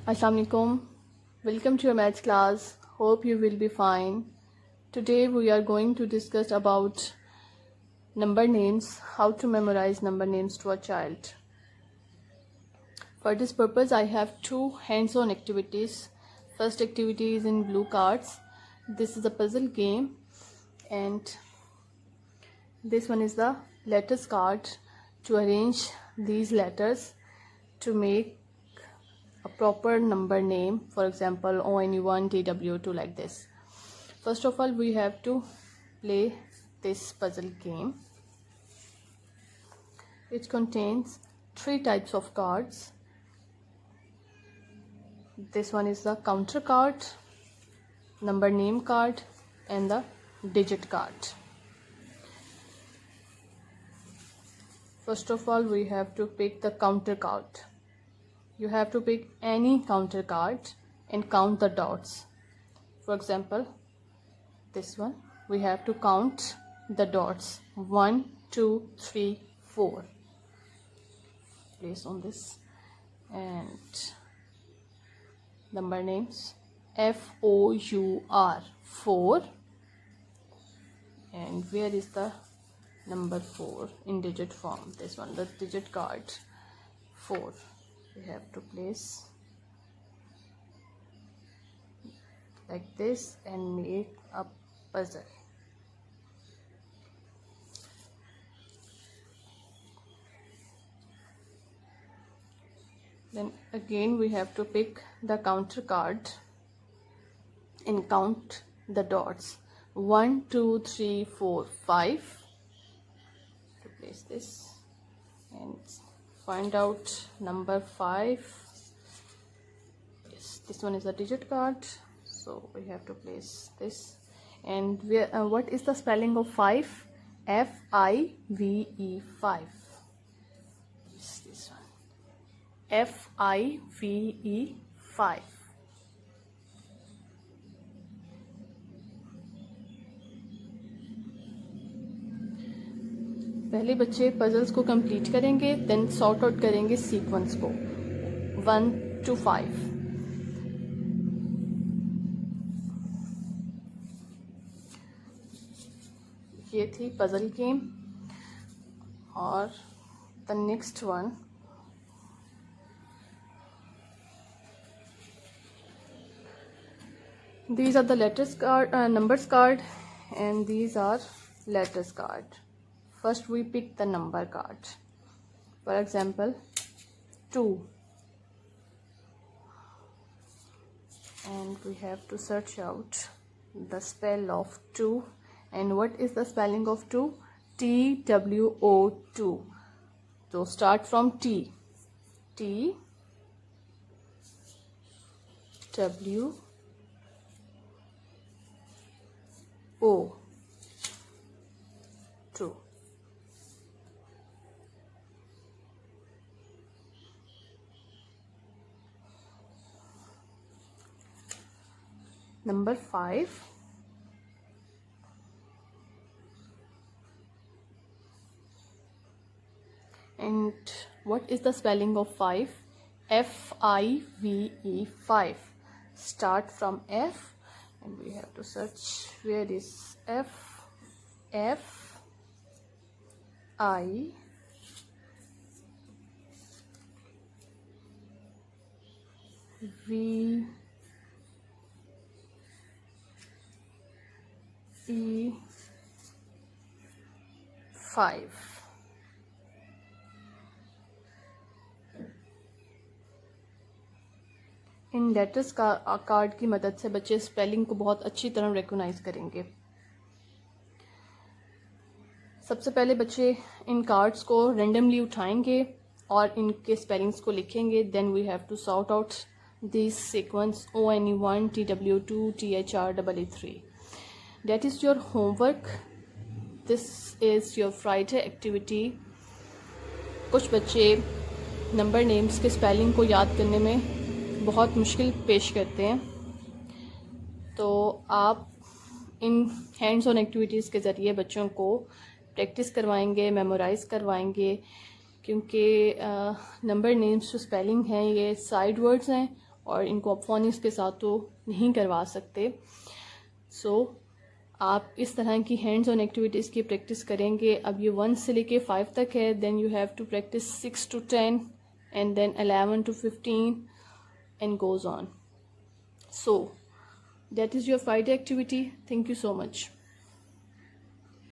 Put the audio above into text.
Assalamualaikum. Welcome to your maths class. Hope you will be fine. Today we are going to discuss about number names, how to memorize number names to a child. For this purpose I have two hands-on activities. First activity is in blue cards. This is a puzzle game and this one is the letters card to arrange these letters to make a proper number name, for example ONE1 TW2 like this. First of all we have to play this puzzle game. It contains three types of cards. This one is the counter card, number name card and the digit card. First of all we have to pick the counter card. You have to pick any counter card and count the dots. For example, this one, we have to count the dots. 1, 2, 3, 4. Place on this. And number names, FOUR, 4. And where is the number 4 in digit form? This one, the digit card, 4. We have to place like this and make a puzzle. Then again we have to pick the counter card and count the dots. 1, 2, 3, 4, 5. To place this and find out number 5. Yes, this one is a digit card, so we have to place this. And what is the spelling of 5? F-I-V-E, 5. Yes, this one, F-I-V-E, 5. पहले बच्चे puzzles को complete करेंगे, then sort out करेंगे sequence को 1 to 5. ये थी puzzle game. और the next one, these are the letters card, numbers card, and these are letters card. First we pick the number card. For example, 2. And we have to search out the spell of 2. And what is the spelling of 2? TWO2. So start from T. T W O 2. Number 5. And what is the spelling of 5? F-I-V-E, 5. Start from F and we have to search where is F. F I V E 5. In letters का card की मदद से बच्चे spelling को बहुत अच्छी तरह recognise करेंगे. सबसे पहले बच्चे इन कार्ड्स को रेंडमली उठाएंगे और इनके स्पेलिंग्स को लिखेंगे. Then we have to sort out this sequence ONE1 TW2 THR3. That is your homework. This is your Friday activity. कुछ बच्चे नंबर नेम्स के स्पेलिंग को याद करने में बहुत मुश्किल पेश करते हैं, तो आप इन हैंड्स ऑन एक्टिविटीज़ के ज़रिए बच्चों को प्रैक्टिस करवाएंगे, मेमोराइज़ करवाएंगे, क्योंकि नंबर नेम्स जो स्पेलिंग हैं ये साइड वर्ड्स हैं और इनको आप फोनिक्स के साथ तो नहीं करवा सकते। सो आप इस तरह की हैंड्स ऑन एक्टिविटीज़ की प्रैक्टिस करेंगे। अब ये 1 से लेके 5 तक है, then you have to practise 6 to 10 and then 11 to 15 and goes on. So that is your Friday activity. Thank you so much.